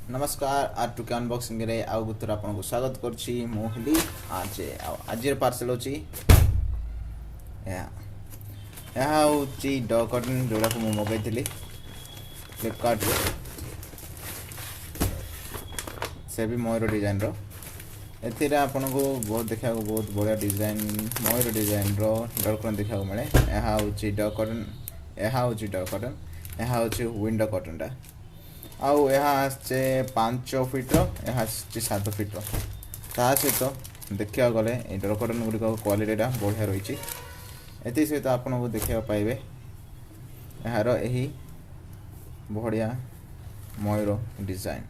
नमस्कार आज टुके अनबॉक्सिंग रे आउ गुथुर आपन स्वागत करछि मोहली आज आज पार्सल होछि यहाँ होछि डॉग कटन जोड़ा को मगाई थी फ्लिपकार्ट रे से भी मयूर डिजाइन रो एथिरा आपन को बहुत देखा बहुत बढ़िया डिजाइन मयूर डिजाइन रो डॉग कटन देखा मिले यहाँ होछि डॉग कटन यहाँ होछि डॉग कटन यहाँ होछि विंडो कटन टा आउ यहाँ 5 फीट यहाँ 7 फीट ता सहित देखा गले डॉग कटन गुड़िक क्वालिटीटा बढ़िया रही एति सहित आपन को देखा पाइबे यार यही बढ़िया मयूर डिजाइन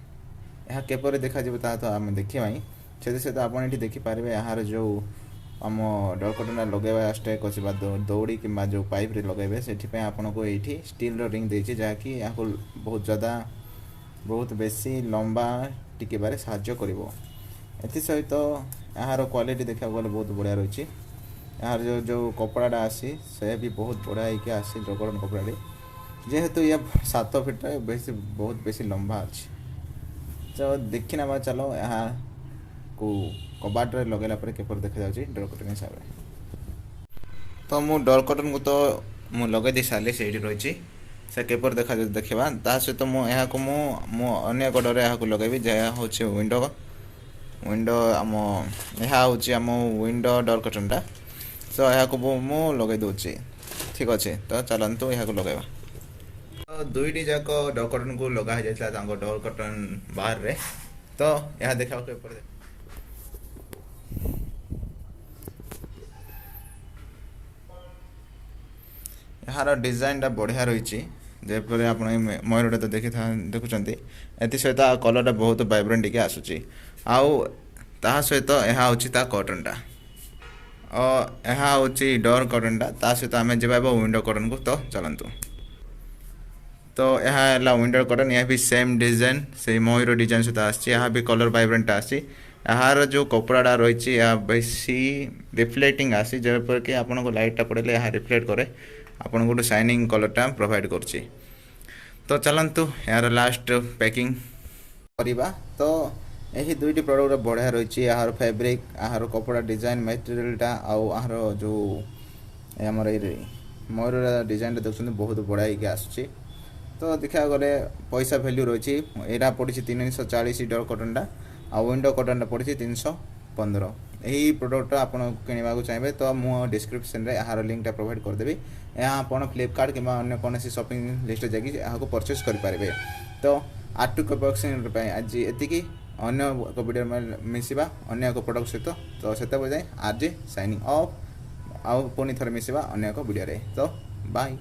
यहाँ केपर देखा ता तो आम देखा से सहित आप देखिपारे यार जो आम डॉग कटन लगेवा स्टेक अच्छे दौड़ी कि जो पाइप रे लगे से आपन को ये स्टील रिंग देछि जहाँकि यहाँ बहुत ज़्यादा बहुत बेसी लंबा टिके बारे साहाଯ୍य करिवो एथि सहित यार क्वालिटी देखा गले बहुत बढ़िया रही यार जो कपड़ाटा आसी से भी बहुत बढ़िया होके आसी डॉग कटन कपड़ा जेहेतु ये 7 फीट बेसी बहुत बेसी लंबा अच्छी तो देखी ना चलो यहाँ को कबाट रे लगेला पर केपर देखा जाउची डॉग कटन हिसाब रे तो मु डॉग कटन को तो मु लगे दे साले सेठी रही से केपर देखा ता सहित मु अन्य कड़े यहाँ लगे जहाँ हूँ विंडो आम यहाँ हूँ आम विंडो डोर कटनटा तो यहाँ को मु लगे दूसरी ठीक अच्छे तो चलतु यहाँ लगेगा तो दुईटी जाक डोर कटन को लगा जाता डोर कटन बाहर रे तो यहाँ देखा केपर यार डिजाइनटा बढ़िया रही जेपर आप मयूरटा तो देखुं एथि सहित कलरटा बहुत वाइब्रेंट टिके आसूची आउ ता सहित यहाँ हूँ कटनटा और यहाँ हूँ डोर कटनटा ता सहित आम जा विंडो कटन को तो चलतु तो यहाँ है विंडो कटन यह भी सेम डिजाइन से मयूर डिजाइन सहित आसी यहाँ भी कलर वाइब्रेंट आसी यार जो कपड़ाटा रही बेसी रिफ्लेक्टिंग आसी जपर कि आपको लाइटा पड़े यहाँ रिफ्लेक्ट करे आपन गोटे शाइनिंग कलरटा प्रोवाइड करछि तो चलतु यार लास्ट पैकिंग करिबा तो यही दुईटी प्रोडक्ट बढ़िया रही यार फैब्रिक यार कपड़ा डिजाइन मटेरियलटा आउ यार जो आमर मयूर डिजाइन देखते बहुत बढ़िया होके आसुची तो देखा गले पैसा वैल्यू रही यहाँ पड़ी 340 डोर कटनटा आ विंडो कटनटा पड़ी 315 यही प्रोडक्ट आप किणवा चाहिए तो मुझे डिस्क्रिप्शन में यार लिंकटा प्रोवाइड करदेवी यहाँ आप फ्लिपकार्ट कि अन्य कौन शॉपिंग लिस्ट जाकि परचेस करेंगे तो आर्ट टू बॉक्सिंग आज एति अन्य वीडियो में मिसवा अन्य एक प्रोडक्ट सहित तो से आज साइनिंग ऑफ आउ पुणी थर मिसवा अन्य एक वीडियो तो बाय।